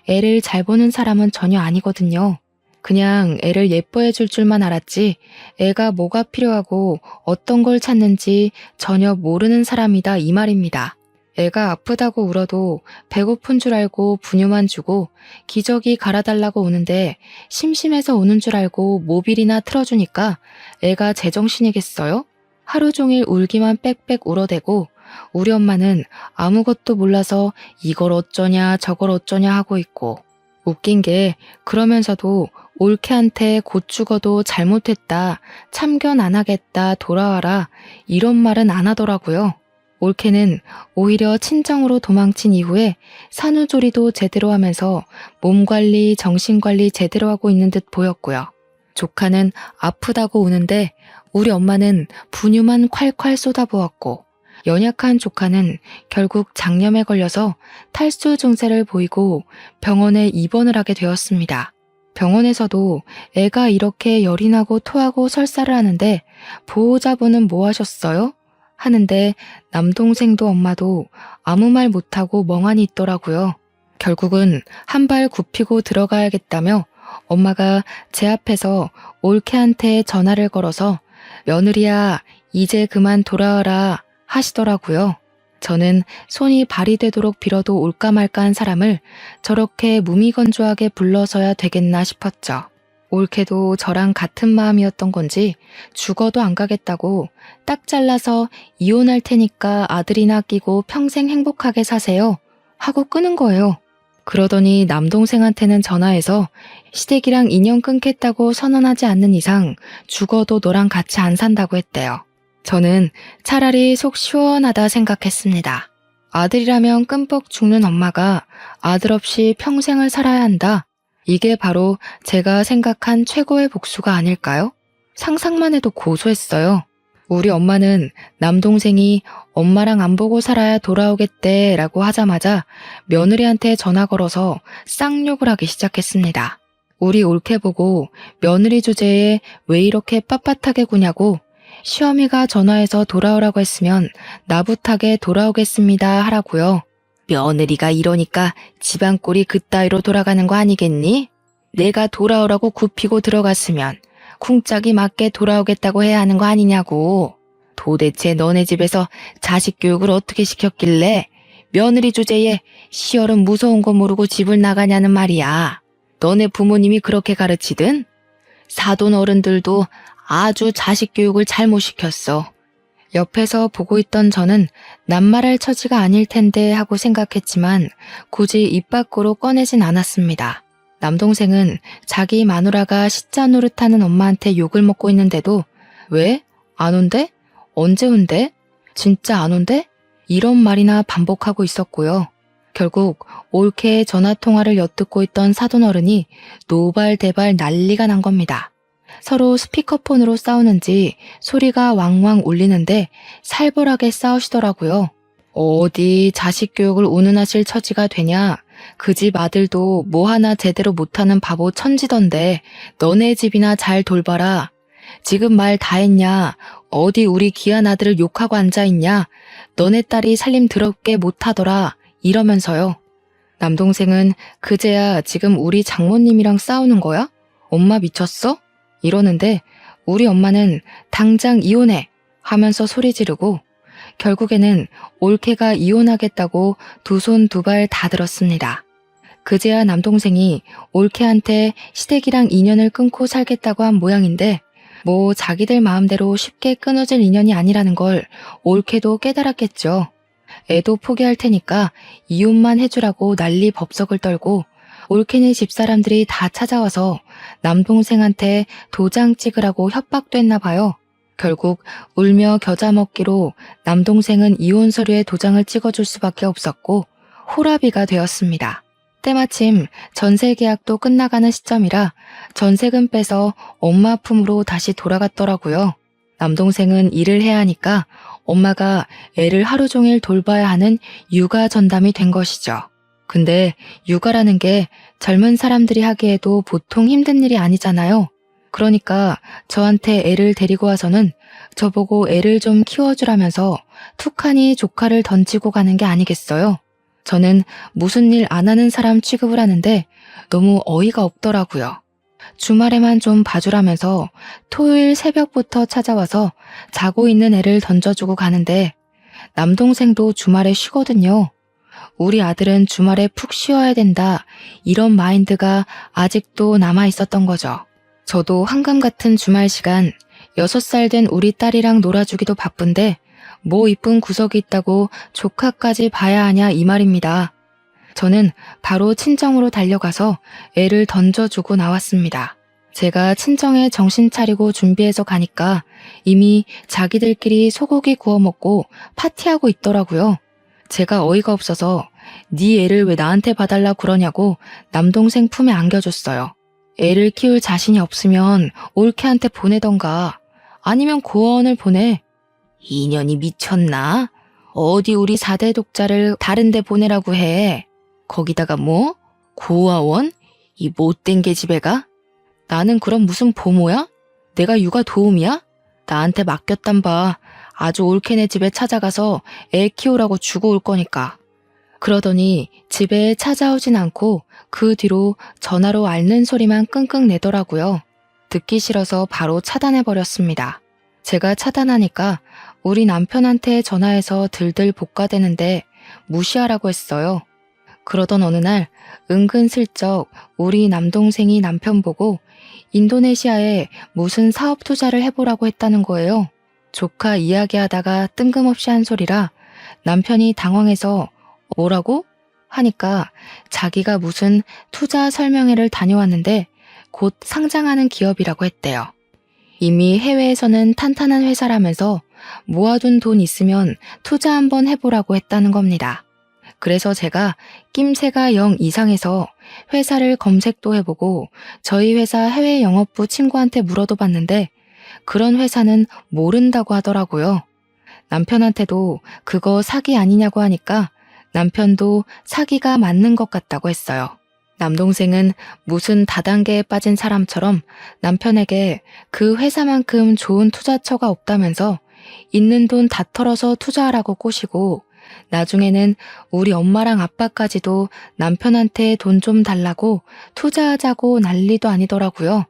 애를 잘 보는 사람은 전혀 아니거든요. 그냥 애를 예뻐해 줄 줄만 알았지 애가 뭐가 필요하고 어떤 걸 찾는지 전혀 모르는 사람이다 이 말입니다. 애가 아프다고 울어도 배고픈 줄 알고 분유만 주고 기저귀 갈아달라고 우는데 심심해서 우는 줄 알고 모빌이나 틀어주니까 애가 제정신이겠어요? 하루 종일 울기만 빽빽 울어대고 우리 엄마는 아무것도 몰라서 이걸 어쩌냐 저걸 어쩌냐 하고 있고 웃긴 게 그러면서도 올케한테 곧 죽어도 잘못했다, 참견 안 하겠다, 돌아와라 이런 말은 안 하더라고요. 올케는 오히려 친정으로 도망친 이후에 산후조리도 제대로 하면서 몸관리, 정신관리 제대로 하고 있는 듯 보였고요. 조카는 아프다고 우는데 우리 엄마는 분유만 콸콸 쏟아부었고 연약한 조카는 결국 장염에 걸려서 탈수 증세를 보이고 병원에 입원을 하게 되었습니다. 병원에서도 애가 이렇게 열이 나고 토하고 설사를 하는데 보호자분은 뭐 하셨어요? 하는데 남동생도 엄마도 아무 말 못하고 멍하니 있더라고요. 결국은 한 발 굽히고 들어가야겠다며 엄마가 제 앞에서 올케한테 전화를 걸어서 며느리야 이제 그만 돌아와라 하시더라고요. 저는 손이 발이 되도록 빌어도 올까 말까 한 사람을 저렇게 무미건조하게 불러서야 되겠나 싶었죠. 올케도 저랑 같은 마음이었던 건지 죽어도 안 가겠다고 딱 잘라서 이혼할 테니까 아들이나 끼고 평생 행복하게 사세요 하고 끄는 거예요. 그러더니 남동생한테는 전화해서 시댁이랑 인연 끊겠다고 선언하지 않는 이상 죽어도 너랑 같이 안 산다고 했대요. 저는 차라리 속 시원하다 생각했습니다. 아들이라면 끔뻑 죽는 엄마가 아들 없이 평생을 살아야 한다. 이게 바로 제가 생각한 최고의 복수가 아닐까요? 상상만 해도 고소했어요. 우리 엄마는 남동생이 엄마랑 안 보고 살아야 돌아오겠대 라고 하자마자 며느리한테 전화 걸어서 쌍욕을 하기 시작했습니다. 우리 옳게 보고 며느리 주제에 왜 이렇게 빳빳하게 구냐고, 시어미가 전화해서 돌아오라고 했으면 나부탁에 돌아오겠습니다 하라고요. 며느리가 이러니까 집안 꼴이 그따위로 돌아가는 거 아니겠니? 내가 돌아오라고 굽히고 들어갔으면 쿵짝이 맞게 돌아오겠다고 해야 하는 거 아니냐고. 도대체 너네 집에서 자식 교육을 어떻게 시켰길래 며느리 주제에 시어른 무서운 거 모르고 집을 나가냐는 말이야. 너네 부모님이 그렇게 가르치든? 사돈 어른들도 아주 자식 교육을 잘못 시켰어. 옆에서 보고 있던 저는 낱말할 처지가 아닐 텐데 하고 생각했지만 굳이 입 밖으로 꺼내진 않았습니다. 남동생은 자기 마누라가 시자 노릇하는 엄마한테 욕을 먹고 있는데도 왜? 안 온대? 언제 온대? 진짜 안 온대? 이런 말이나 반복하고 있었고요. 결국 옳게 전화통화를 엿듣고 있던 사돈어른이 노발대발 난리가 난 겁니다. 서로 스피커폰으로 싸우는지 소리가 왕왕 울리는데 살벌하게 싸우시더라고요. 어디 자식 교육을 운운하실 처지가 되냐? 그 집 아들도 뭐 하나 제대로 못하는 바보 천지던데 너네 집이나 잘 돌봐라. 지금 말 다 했냐? 어디 우리 귀한 아들을 욕하고 앉아있냐? 너네 딸이 살림 더럽게 못하더라. 이러면서요. 남동생은 그제야 지금 우리 장모님이랑 싸우는 거야? 엄마 미쳤어? 이러는데 우리 엄마는 당장 이혼해 하면서 소리 지르고 결국에는 올케가 이혼하겠다고 두 손 두 발 다 들었습니다. 그제야 남동생이 올케한테 시댁이랑 인연을 끊고 살겠다고 한 모양인데 뭐 자기들 마음대로 쉽게 끊어질 인연이 아니라는 걸 올케도 깨달았겠죠. 애도 포기할 테니까 이혼만 해주라고 난리 법석을 떨고 올케네 집사람들이 다 찾아와서 남동생한테 도장 찍으라고 협박도 했나 봐요. 결국 울며 겨자 먹기로 남동생은 이혼 서류에 도장을 찍어줄 수밖에 없었고 호라비가 되었습니다. 때마침 전세 계약도 끝나가는 시점이라 전세금 빼서 엄마 품으로 다시 돌아갔더라고요. 남동생은 일을 해야 하니까 엄마가 애를 하루 종일 돌봐야 하는 육아 전담이 된 것이죠. 근데 육아라는 게 젊은 사람들이 하기에도 보통 힘든 일이 아니잖아요. 그러니까 저한테 애를 데리고 와서는 저보고 애를 좀 키워주라면서 툭하니 조카를 던지고 가는 게 아니겠어요. 저는 무슨 일 안 하는 사람 취급을 하는데 너무 어이가 없더라고요. 주말에만 좀 봐주라면서 토요일 새벽부터 찾아와서 자고 있는 애를 던져주고 가는데 남동생도 주말에 쉬거든요. 우리 아들은 주말에 푹 쉬어야 된다. 이런 마인드가 아직도 남아 있었던 거죠. 저도 황금 같은 주말 시간 6살 된 우리 딸이랑 놀아주기도 바쁜데 뭐 이쁜 구석이 있다고 조카까지 봐야 하냐 이 말입니다. 저는 바로 친정으로 달려가서 애를 던져주고 나왔습니다. 제가 친정에 정신 차리고 준비해서 가니까 이미 자기들끼리 소고기 구워 먹고 파티하고 있더라고요. 제가 어이가 없어서 네 애를 왜 나한테 봐달라 그러냐고 남동생 품에 안겨줬어요. 애를 키울 자신이 없으면 올케한테 보내던가 아니면 고아원을 보내. 이년이 미쳤나? 어디 우리 4대 독자를 다른 데 보내라고 해. 거기다가 뭐? 고아원? 이 못된 계집애가? 나는 그럼 무슨 보모야? 내가 육아 도우미야? 나한테 맡겼단 봐. 아주 올케네 집에 찾아가서 애 키우라고 주고 올 거니까. 그러더니 집에 찾아오진 않고 그 뒤로 전화로 앓는 소리만 끙끙 내더라고요. 듣기 싫어서 바로 차단해버렸습니다. 제가 차단하니까 우리 남편한테 전화해서 들들 볶아대는데 무시하라고 했어요. 그러던 어느 날 은근슬쩍 우리 남동생이 남편 보고 인도네시아에 무슨 사업 투자를 해보라고 했다는 거예요. 조카 이야기하다가 뜬금없이 한 소리라 남편이 당황해서 뭐라고? 하니까 자기가 무슨 투자 설명회를 다녀왔는데 곧 상장하는 기업이라고 했대요. 이미 해외에서는 탄탄한 회사라면서 모아둔 돈 있으면 투자 한번 해보라고 했다는 겁니다. 그래서 제가 낌새가 0 이상해서 회사를 검색도 해보고 저희 회사 해외 영업부 친구한테 물어도 봤는데 그런 회사는 모른다고 하더라고요. 남편한테도 그거 사기 아니냐고 하니까 남편도 사기가 맞는 것 같다고 했어요. 남동생은 무슨 다단계에 빠진 사람처럼 남편에게 그 회사만큼 좋은 투자처가 없다면서 있는 돈 다 털어서 투자하라고 꼬시고 나중에는 우리 엄마랑 아빠까지도 남편한테 돈 좀 달라고 투자하자고 난리도 아니더라고요.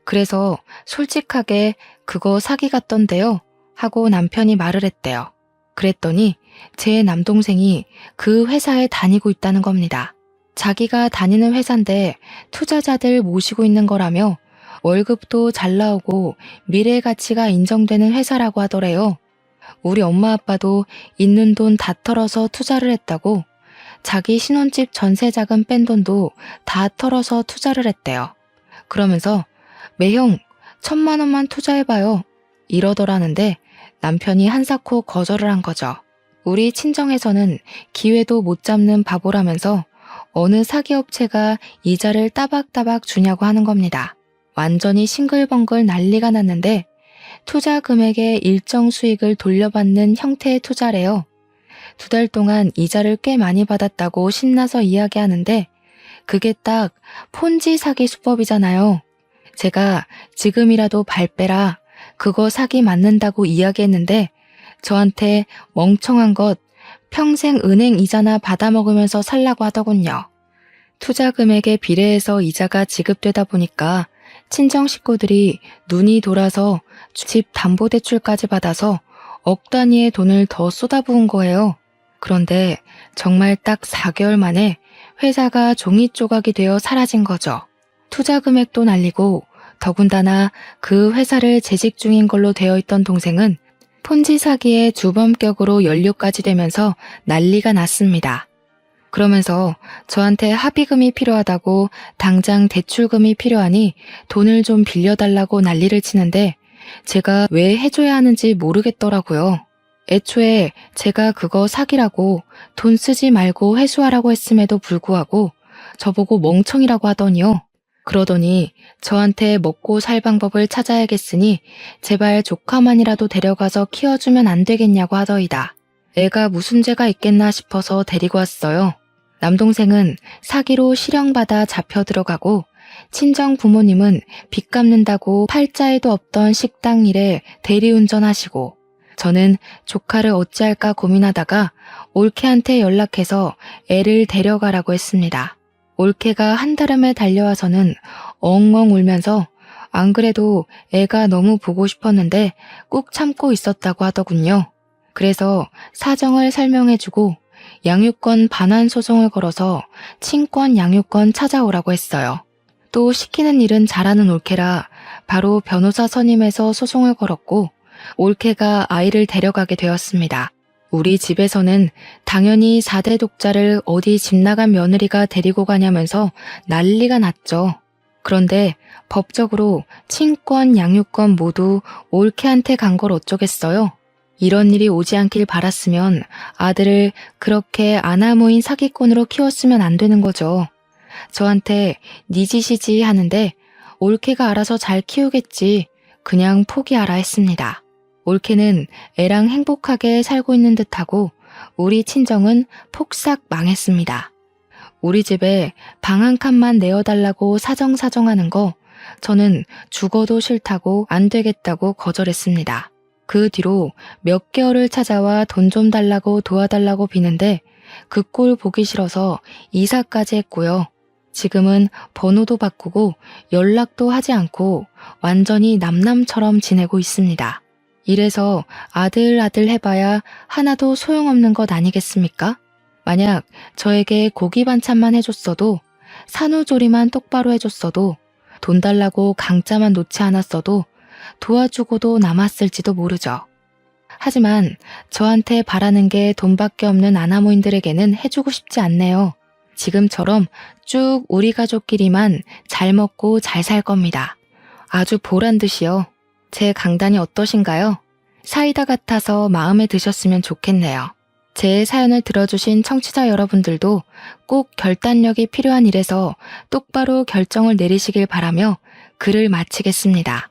그래서 솔직하게 그거 사기 같던데요 하고 남편이 말을 했대요. 그랬더니 제 남동생이 그 회사에 다니고 있다는 겁니다. 자기가 다니는 회사인데 투자자들 모시고 있는 거라며 월급도 잘 나오고 미래 가치가 인정되는 회사라고 하더래요. 우리 엄마 아빠도 있는 돈 다 털어서 투자를 했다고 자기 신혼집 전세 자금 뺀 돈도 다 털어서 투자를 했대요. 그러면서 매형 1,000만 원만 투자해봐요 이러더라는데 남편이 한사코 거절을 한 거죠. 우리 친정에서는 기회도 못 잡는 바보라면서 어느 사기업체가 이자를 따박따박 주냐고 하는 겁니다. 완전히 싱글벙글 난리가 났는데 투자 금액의 일정 수익을 돌려받는 형태의 투자래요. 2달 동안 이자를 꽤 많이 받았다고 신나서 이야기하는데 그게 딱 폰지 사기 수법이잖아요. 제가 지금이라도 발 빼라, 그거 사기 맞는다고 이야기했는데 저한테 멍청한 것 평생 은행 이자나 받아먹으면서 살라고 하더군요. 투자 금액에 비례해서 이자가 지급되다 보니까 친정 식구들이 눈이 돌아서 집 담보대출까지 받아서 억 단위의 돈을 더 쏟아부은 거예요. 그런데 정말 딱 4개월 만에 회사가 종이 조각이 되어 사라진 거죠. 투자 금액도 날리고 더군다나 그 회사를 재직 중인 걸로 되어 있던 동생은 폰지 사기에 주범격으로 연루까지 되면서 난리가 났습니다. 그러면서 저한테 합의금이 필요하다고 당장 대출금이 필요하니 돈을 좀 빌려달라고 난리를 치는데 제가 왜 해줘야 하는지 모르겠더라고요. 애초에 제가 그거 사기라고 돈 쓰지 말고 회수하라고 했음에도 불구하고 저보고 멍청이라고 하더니요. 그러더니 저한테 먹고 살 방법을 찾아야겠으니 제발 조카만이라도 데려가서 키워주면 안 되겠냐고 하더이다. 애가 무슨 죄가 있겠나 싶어서 데리고 왔어요. 남동생은 사기로 실형받아 잡혀 들어가고 친정 부모님은 빚 갚는다고 팔자에도 없던 식당 일에 대리운전하시고 저는 조카를 어찌할까 고민하다가 올케한테 연락해서 애를 데려가라고 했습니다. 올케가 한달음에 달려와서는 엉엉 울면서 안 그래도 애가 너무 보고 싶었는데 꾹 참고 있었다고 하더군요. 그래서 사정을 설명해주고 양육권 반환 소송을 걸어서 친권 양육권 찾아오라고 했어요. 또 시키는 일은 잘하는 올케라 바로 변호사 선임해서 소송을 걸었고 올케가 아이를 데려가게 되었습니다. 우리 집에서는 당연히 4대 독자를 어디 집 나간 며느리가 데리고 가냐면서 난리가 났죠. 그런데 법적으로 친권, 양육권 모두 올케한테 간 걸 어쩌겠어요. 이런 일이 오지 않길 바랐으면 아들을 그렇게 아나무인 사기꾼으로 키웠으면 안 되는 거죠. 저한테 네 짓이지 하는데 올케가 알아서 잘 키우겠지, 그냥 포기하라 했습니다. 올케는 애랑 행복하게 살고 있는 듯하고 우리 친정은 폭삭 망했습니다. 우리 집에 방 한 칸만 내어달라고 사정사정하는 거 저는 죽어도 싫다고 안 되겠다고 거절했습니다. 그 뒤로 몇 개월을 찾아와 돈 좀 달라고 도와달라고 비는데 그 꼴 보기 싫어서 이사까지 했고요. 지금은 번호도 바꾸고 연락도 하지 않고 완전히 남남처럼 지내고 있습니다. 이래서 아들 해봐야 하나도 소용없는 것 아니겠습니까? 만약 저에게 고기 반찬만 해줬어도, 산후조리만 똑바로 해줬어도, 돈 달라고 강짜만 놓지 않았어도 도와주고도 남았을지도 모르죠. 하지만 저한테 바라는 게 돈밖에 없는 아나무인들에게는 해주고 싶지 않네요. 지금처럼 쭉 우리 가족끼리만 잘 먹고 잘 살 겁니다. 아주 보란 듯이요. 제 강단이 어떠신가요? 사이다 같아서 마음에 드셨으면 좋겠네요. 제 사연을 들어주신 청취자 여러분들도 꼭 결단력이 필요한 일에서 똑바로 결정을 내리시길 바라며 글을 마치겠습니다.